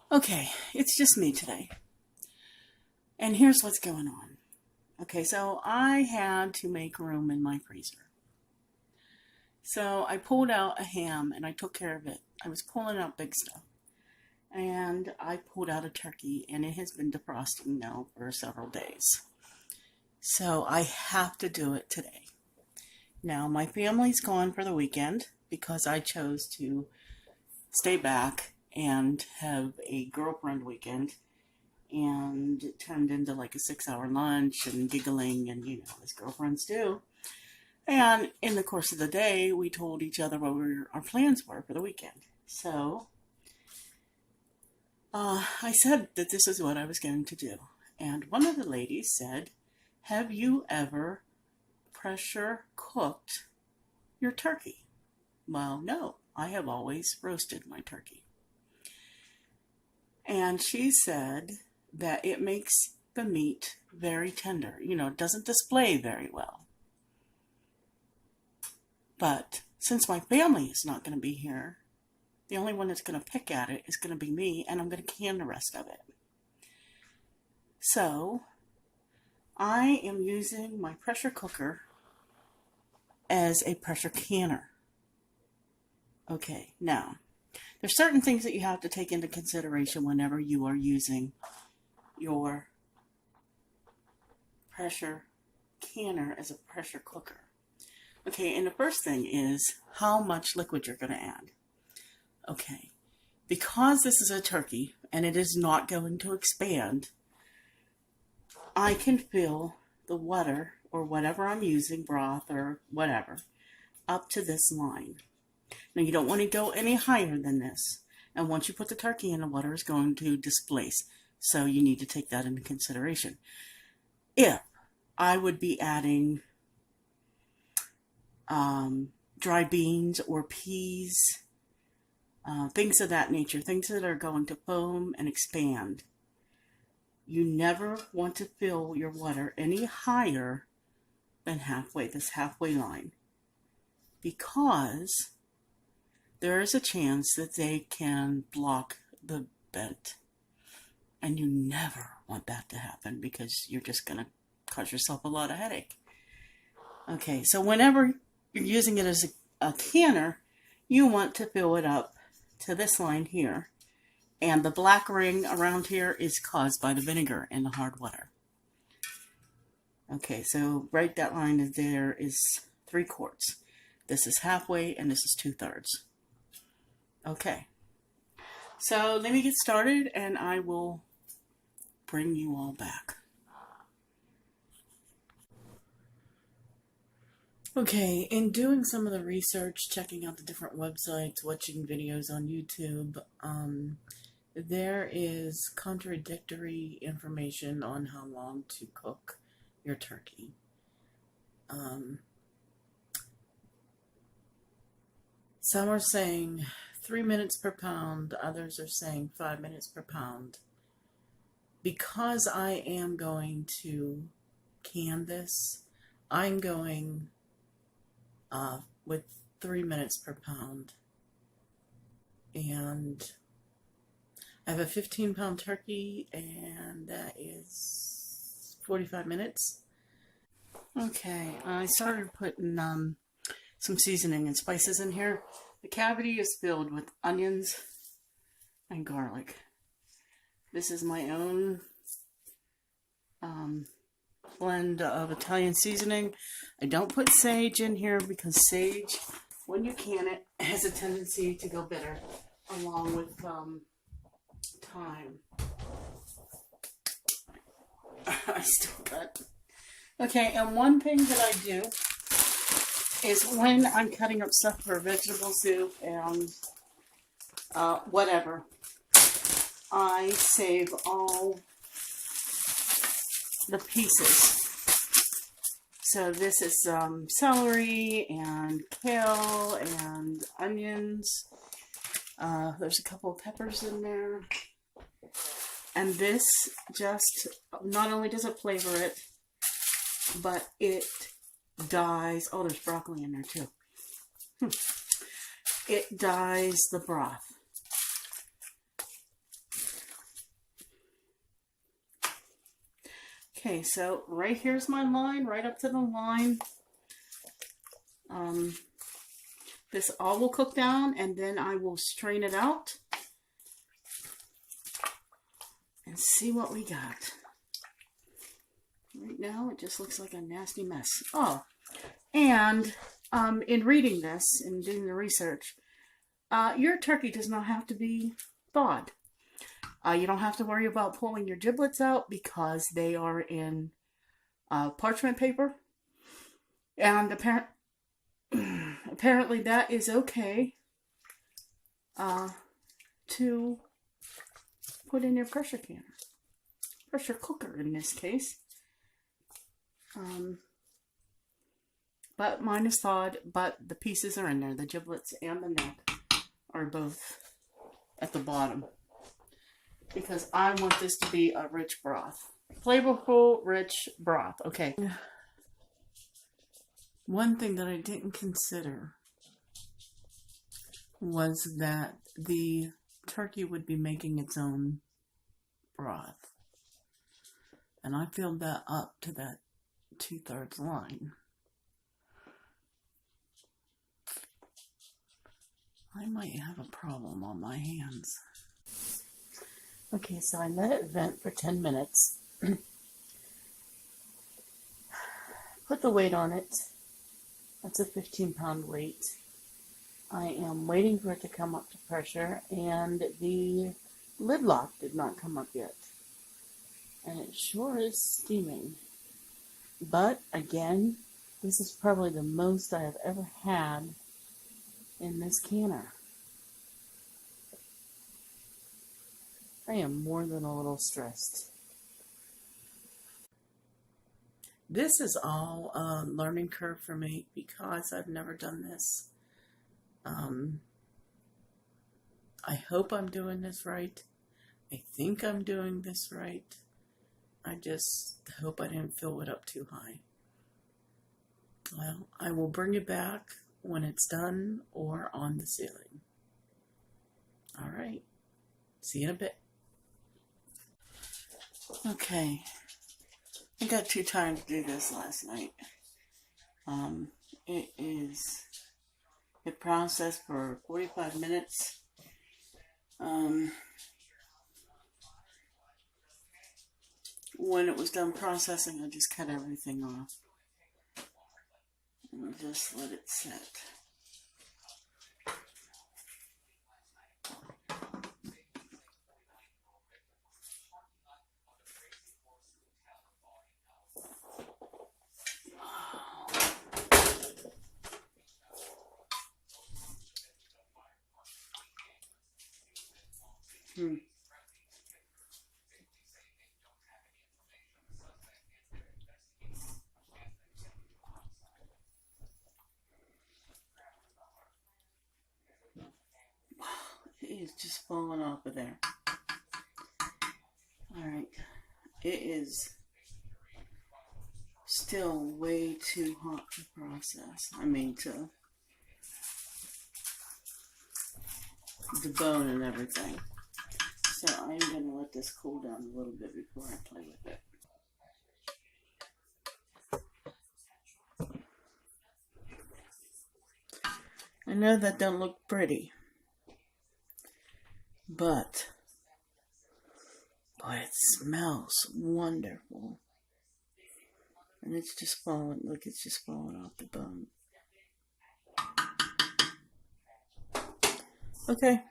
Okay, it's just me today. And here's what's going on. Okay, so I had to make room in my freezer. So I pulled out a ham and I took care of it. I was pulling out big stuff. And I pulled out a turkey and it has been defrosting now for several days. So I have to do it today. Now, my family's gone for the weekend because I chose to stay back and have a girlfriend weekend. And it turned into like a 6-hour lunch and giggling and, as girlfriends do. And in the course of the day, we told each other what our plans were for the weekend. So, I said that this is what I was going to do. And one of the ladies said, "Have you ever pressure cooked your turkey?" Well, no, I have always roasted my turkey. And she said that it makes the meat very tender. It doesn't display very well. But since my family is not going to be here, the only one that's going to pick at it is going to be me, and I'm going to can the rest of it. So I am using my pressure cooker as a pressure canner. Okay, now, there's certain things that you have to take into consideration whenever you are using your pressure canner as a pressure cooker. Okay, and the first thing is how much liquid you're going to add. Okay, because this is a turkey and it is not going to expand, I can fill the water or whatever I'm using, broth or whatever, up to this line. Now, you don't want to go any higher than this. And once you put the turkey in, the water is going to displace. So you need to take that into consideration. If I would be adding dry beans or peas, things of that nature, things that are going to foam and expand, you never want to fill your water any higher than this halfway line, because there is a chance that they can block the vent. And you never want that to happen because you're just going to cause yourself a lot of headache. Okay, so whenever you're using it as a canner, you want to fill it up to this line here. And the black ring around here is caused by the vinegar and the hard water. Okay, so right, that line is there is 3/4. This is halfway and this is 2/3. Okay, so let me get started and I will bring you all back. Okay, in doing some of the research, checking out the different websites, watching videos on YouTube, there is contradictory information on how long to cook your turkey. Some are saying 3 minutes per pound, others are saying 5 minutes per pound. Because I am going to can this, I'm going with 3 minutes per pound. And I have a 15-pound turkey, and that is 45 minutes. Okay, I started putting some seasoning and spices in here. The cavity is filled with onions and garlic. This is my own blend of Italian seasoning. I don't put sage in here because sage, when you can it, has a tendency to go bitter along with thyme. I still got. Okay, and one thing that I do is when I'm cutting up stuff for vegetable soup and whatever, I save all the pieces. So this is celery and kale and onions. There's a couple of peppers in there. And this just, not only does it flavor it, but it dyes, oh, there's broccoli in there too. It dyes the broth. Okay, so right here's my line, right up to the line. This all will cook down, and then I will strain it out and see what we got. Right now, it just looks like a nasty mess. Oh, and in reading this and doing the research, your turkey does not have to be thawed. You don't have to worry about pulling your giblets out because they are in parchment paper. And apparently that is okay to put in your pressure cooker in this case. But mine is thawed, but the pieces are in there. The giblets and the neck are both at the bottom. Because I want this to be a rich broth. Flavorful, rich broth. Okay. One thing that I didn't consider was that the turkey would be making its own broth. And I filled that up to that 2/3 line. I might have a problem on my hands. Okay, so I let it vent for 10 minutes. Put the weight on it. That's a 15-pound weight. I am waiting for it to come up to pressure, and the lid lock did not come up yet. And it sure is steaming. But, again, this is probably the most I have ever had in this canner. I am more than a little stressed. This is all a learning curve for me because I've never done this. I hope I'm doing this right. I think I'm doing this right. I just hope I didn't fill it up too high. Well, I will bring it back when it's done or on the ceiling. All right. See you in a bit. Okay. I got too tired to do this last night. It processed for 45 minutes. When it was done processing, I just cut everything off. And just let it set. It is just falling off of there. Alright. It is still way too hot to process. I mean, to debone and everything. So I'm going to let this cool down a little bit before I play with it. I know that don't look pretty, but it smells wonderful. And it's just falling, look, it's just falling off the bone. Okay.